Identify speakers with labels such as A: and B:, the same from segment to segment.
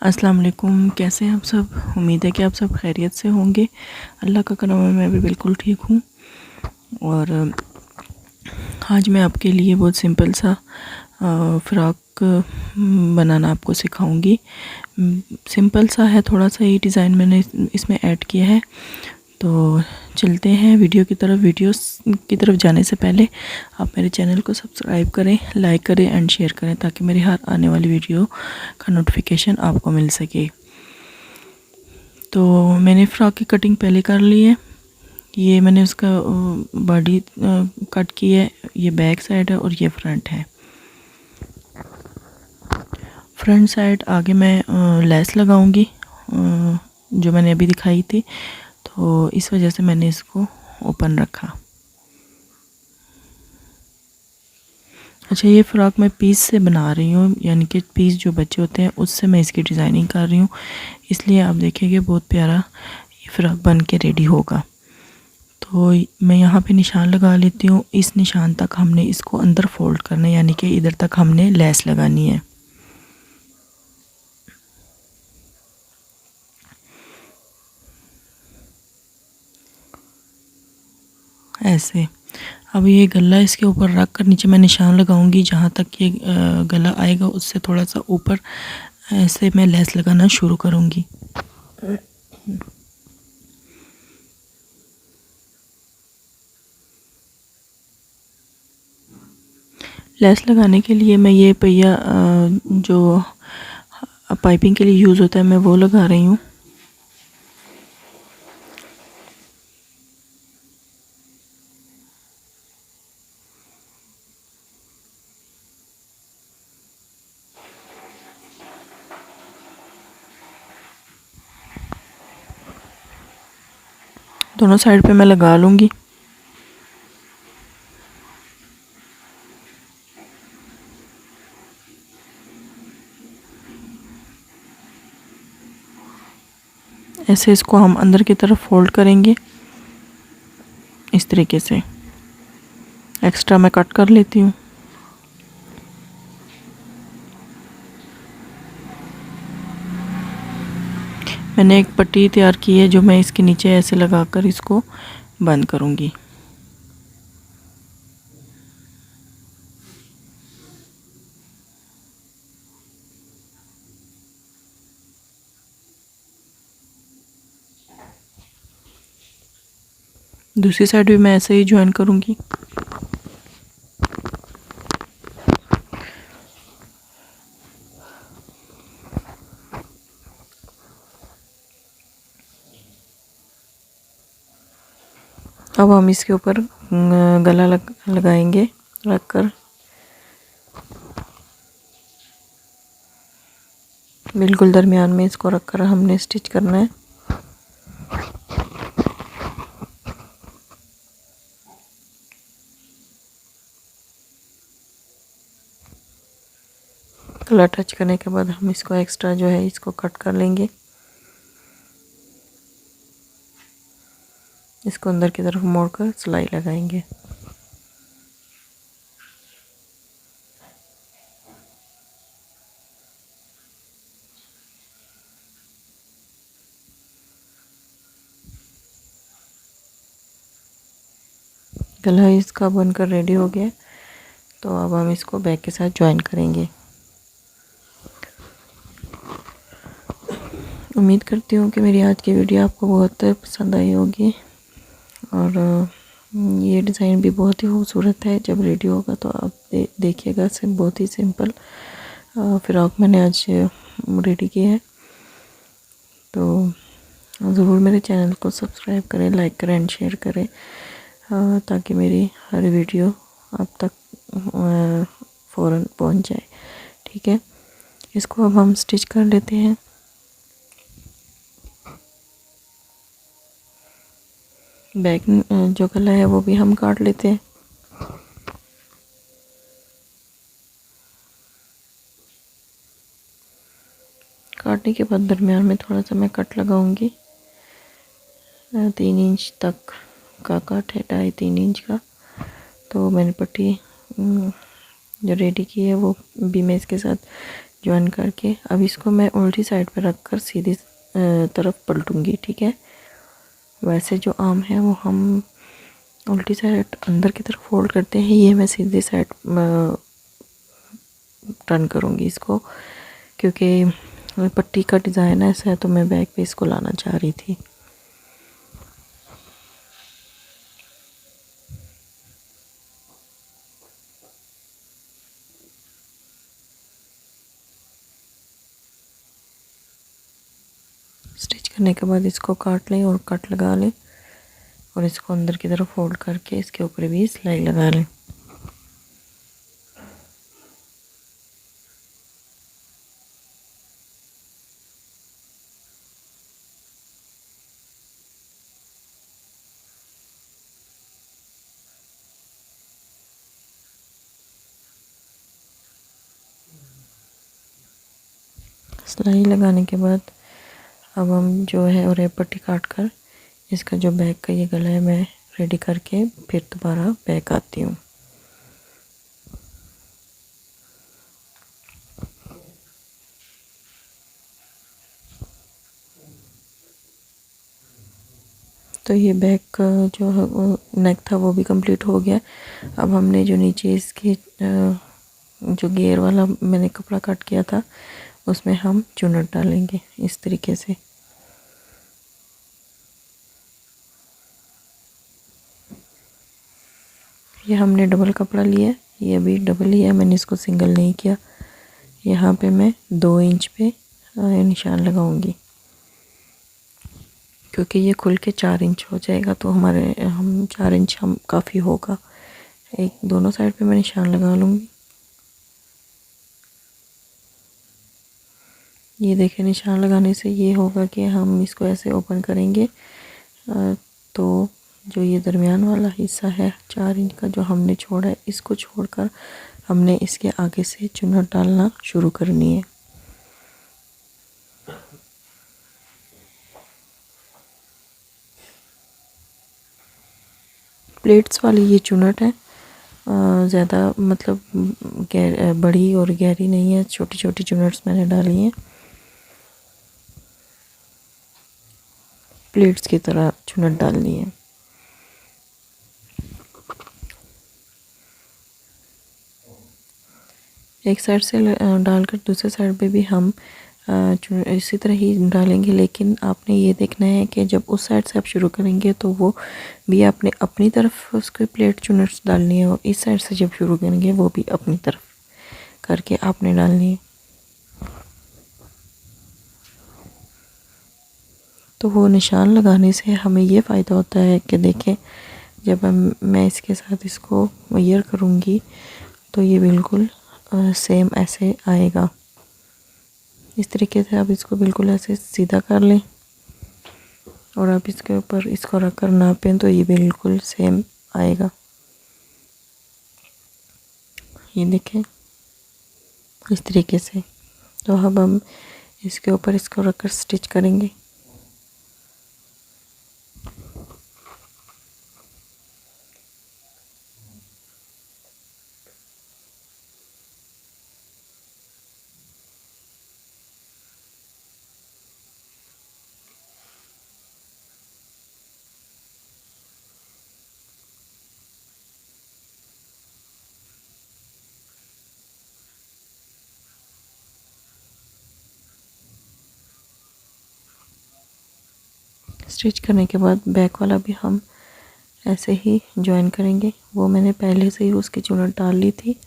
A: अस्सलाम वालेकुम। कैसे हैं आप सब? उम्मीद है कि आप सब खैरियत से होंगे। अल्लाह का करम है, मैं भी बिल्कुल ठीक हूँ। और आज मैं आपके लिए बहुत सिंपल सा फ़्रॉक बनाना आपको सिखाऊंगी। सिंपल सा है, थोड़ा सा ही डिज़ाइन मैंने इसमें ऐड किया है। तो चलते हैं वीडियो की तरफ। वीडियोस की तरफ जाने से पहले आप मेरे चैनल को सब्सक्राइब करें, लाइक करें एंड शेयर करें, ताकि मेरी हर आने वाली वीडियो का नोटिफिकेशन आपको मिल सके। तो मैंने फ़्रॉक की कटिंग पहले कर ली है। ये मैंने उसका बॉडी कट की है। ये बैक साइड है और ये फ्रंट है। फ्रंट साइड आगे मैं लेस लगाऊंगी, जो मैंने अभी दिखाई थी। तो इस वजह से मैंने इसको ओपन रखा। अच्छा, ये फ़्रॉक मैं पीस से बना रही हूँ, यानी कि पीस जो बचे होते हैं उससे मैं इसकी डिज़ाइनिंग कर रही हूँ। इसलिए आप देखेंगे बहुत प्यारा ये फ़्रॉक बन के रेडी होगा। तो मैं यहाँ पे निशान लगा लेती हूँ। इस निशान तक हमने इसको अंदर फोल्ड करना है, यानी कि इधर तक हमने लेस लगानी है ऐसे। अब ये गला इसके ऊपर रख कर नीचे मैं निशान लगाऊंगी। जहाँ तक ये गला आएगा उससे थोड़ा सा ऊपर ऐसे मैं लेस लगाना शुरू करूँगी। लेस लगाने के लिए मैं ये पहिया जो पाइपिंग के लिए यूज़ होता है, मैं वो लगा रही हूँ। दोनों साइड पे मैं लगा लूँगी। ऐसे इसको हम अंदर की तरफ फोल्ड करेंगे इस तरीके से। एक्स्ट्रा मैं कट कर लेती हूँ। मैंने एक पट्टी तैयार की है जो मैं इसके नीचे ऐसे लगाकर इसको बंद करूँगी। दूसरी साइड भी मैं ऐसे ही ज्वाइन करूँगी। अब हम इसके ऊपर गला लगाएंगे रखकर। बिल्कुल दरमियान में इसको रखकर हमने स्टिच करना है। गला टच करने के बाद हम इसको एक्स्ट्रा जो है इसको कट कर लेंगे। इसको अंदर की तरफ मोड़कर सिलाई लगाएंगे। गला इसका बनकर रेडी हो गया। तो अब हम इसको बैक के साथ ज्वाइन करेंगे। उम्मीद करती हूँ कि मेरी आज की वीडियो आपको बहुत पसंद आई होगी। और ये डिज़ाइन भी बहुत ही खूबसूरत है। जब रेडी होगा तो आप देखिएगा। बहुत ही सिंपल फ़्रॉक मैंने आज रेडी की है। तो ज़रूर मेरे चैनल को सब्सक्राइब करें, लाइक करें एंड शेयर करें, ताकि मेरी हर वीडियो आप तक फ़ौरन पहुंच जाए। ठीक है, इसको अब हम स्टिच कर लेते हैं। बैक जो गला है वो भी हम काट लेते हैं। काटने के बाद दरमियान में थोड़ा सा मैं कट लगाऊंगी। 3 इंच तक का कट है, 2.5-3 इंच का। तो मैंने पट्टी जो रेडी की है वो भी मैं इसके साथ जॉइन करके अब इसको मैं उल्टी साइड पे रख कर सीधी तरफ पलटूंगी। ठीक है, वैसे जो आर्म है वो हम उल्टी साइड अंदर की तरफ फोल्ड करते हैं, ये मैं सीधी साइड टर्न करूँगी इसको, क्योंकि पट्टी का डिज़ाइन ऐसा है तो मैं बैक पे इसको लाना चाह रही थी। स्टिच करने के बाद इसको काट लें और कट लगा लें और इसको अंदर की तरफ फोल्ड करके इसके ऊपर भी सिलाई लगा लें। सिलाई लगाने के बाद अब हम जो है और पट्टी काट कर इसका जो बैक का ये गला है मैं रेडी करके फिर दोबारा बैक आती हूँ। तो ये बैक का जो नेक था वो भी कंप्लीट हो गया। अब हमने जो नीचे इसके जो घेर वाला मैंने कपड़ा कट किया था उसमें हम चुन्नट डालेंगे इस तरीके से। ये हमने डबल कपड़ा लिया, ये भी डबल ही है, मैंने इसको सिंगल नहीं किया। यहाँ पे मैं 2 इंच पे निशान लगाऊंगी क्योंकि ये खुल के 4 इंच हो जाएगा, तो हम 4 इंच हम काफ़ी होगा। एक दोनों साइड पे मैं निशान लगा लूँगी। ये देखें, निशान लगाने से ये होगा कि हम इसको ऐसे ओपन करेंगे तो जो ये दरमियान वाला हिस्सा है 4 इंच का जो हमने छोड़ा है, इसको छोड़कर हमने इसके आगे से चुन्नट डालना शुरू करनी है। प्लेट्स वाली ये चुन्नट है, ज़्यादा मतलब बड़ी और गहरी नहीं है, छोटी छोटी चुन्नट्स मैंने डाली हैं, प्लेट्स की तरह चुन्नट डालनी है। एक साइड से डालकर दूसरे साइड पे भी हम इसी तरह ही डालेंगे, लेकिन आपने ये देखना है कि जब उस साइड से आप शुरू करेंगे तो वो भी आपने अपनी तरफ उसके प्लेट चुन्नट्स डालनी है, और इस साइड से जब शुरू करेंगे वो भी अपनी तरफ करके आपने डालनी है। तो वो निशान लगाने से हमें ये फ़ायदा होता है कि देखें जब मैं इसके साथ इसको वेयर करूँगी तो ये बिल्कुल सेम ऐसे आएगा। इस तरीके से आप इसको बिल्कुल ऐसे सीधा कर लें और आप इसके ऊपर इसको रख कर नापें तो ये बिल्कुल सेम आएगा। ये देखें इस तरीके से। तो अब हम इसके ऊपर इसको रख कर स्टिच करेंगे। स्टिच करने के बाद बैक वाला भी हम ऐसे ही जॉइन करेंगे। वो मैंने पहले से ही उसकी चुन्नट डाल ली थी।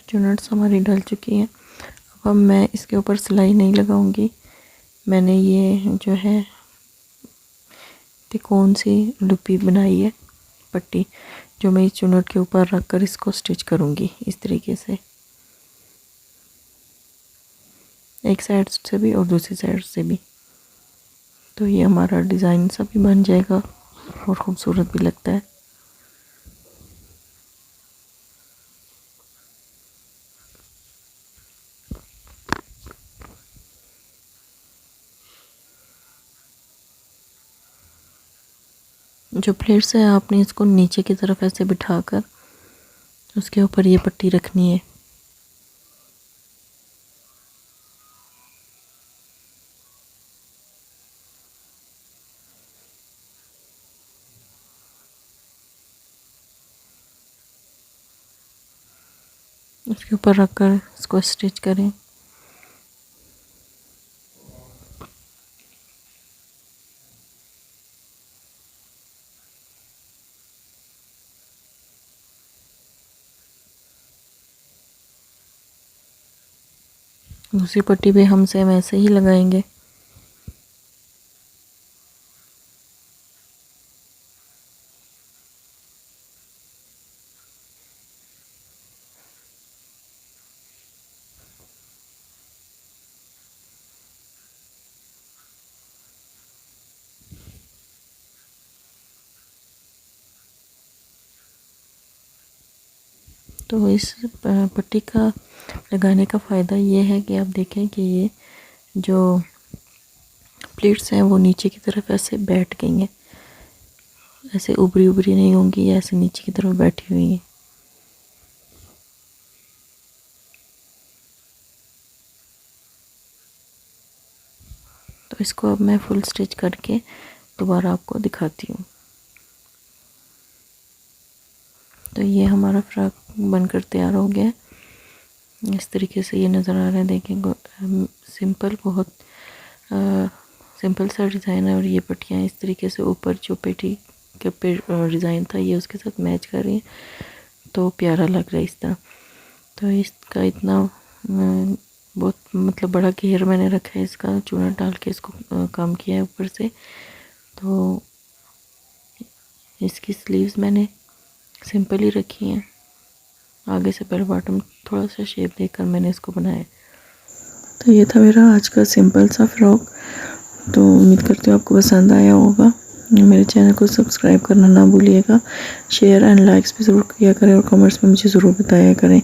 A: चुन्नट्स हमारी डल चुकी हैं। अब मैं इसके ऊपर सिलाई नहीं लगाऊंगी। मैंने ये जो है तिकोन सी लुपी बनाई है पट्टी, जो मैं इस चुन्नट के ऊपर रख कर इसको स्टिच करूंगी इस तरीके से, एक साइड से भी और दूसरी साइड से भी। तो ये हमारा डिज़ाइन सा भी बन जाएगा और ख़ूबसूरत भी लगता है। जो प्लेट्स है आपने इसको नीचे की तरफ ऐसे बिठाकर उसके ऊपर ये पट्टी रखनी है। उसके ऊपर रखकर इसको स्टिच करें। दूसरी पट्टी भी हम सेम ऐसे ही लगाएंगे। तो इस पट्टी का लगाने का फ़ायदा ये है कि आप देखें कि ये जो प्लेट्स हैं वो नीचे की तरफ ऐसे बैठ गई हैं, ऐसे ऊपरी ऊपरी नहीं होंगी, ऐसे नीचे की तरफ बैठी हुई हैं। तो इसको अब मैं फुल स्टिच करके दोबारा आपको दिखाती हूँ। तो ये हमारा फ्रॉक बनकर तैयार हो गया है। इस तरीके से ये नज़र आ रहा है। देखें सिंपल, बहुत सिंपल सा डिज़ाइन है और ये पट्टियाँ इस तरीके से ऊपर जो पेटी के पे डिज़ाइन था ये उसके साथ मैच कर रही हैं, तो प्यारा लग रहा है इस तरह। तो इसका इतना बहुत मतलब बड़ा घेर मैंने रखा है, इसका चूना डाल के इसको काम किया है ऊपर से। तो इसकी स्लीव्स मैंने सिंपल ही रखी हैं, आगे से पहले बॉटम थोड़ा सा शेप देकर मैंने इसको बनाया। तो ये था मेरा आज का सिंपल सा फ्रॉक। तो उम्मीद करती हूँ आपको पसंद आया होगा। मेरे चैनल को सब्सक्राइब करना ना भूलिएगा, शेयर एंड लाइक्स भी ज़रूर किया करें और कमेंट्स में मुझे ज़रूर बताया करें।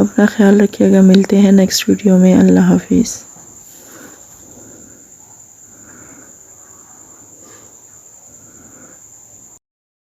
A: अपना ख्याल रखिएगा, मिलते हैं नेक्स्ट वीडियो में। अल्लाह हाफिज़।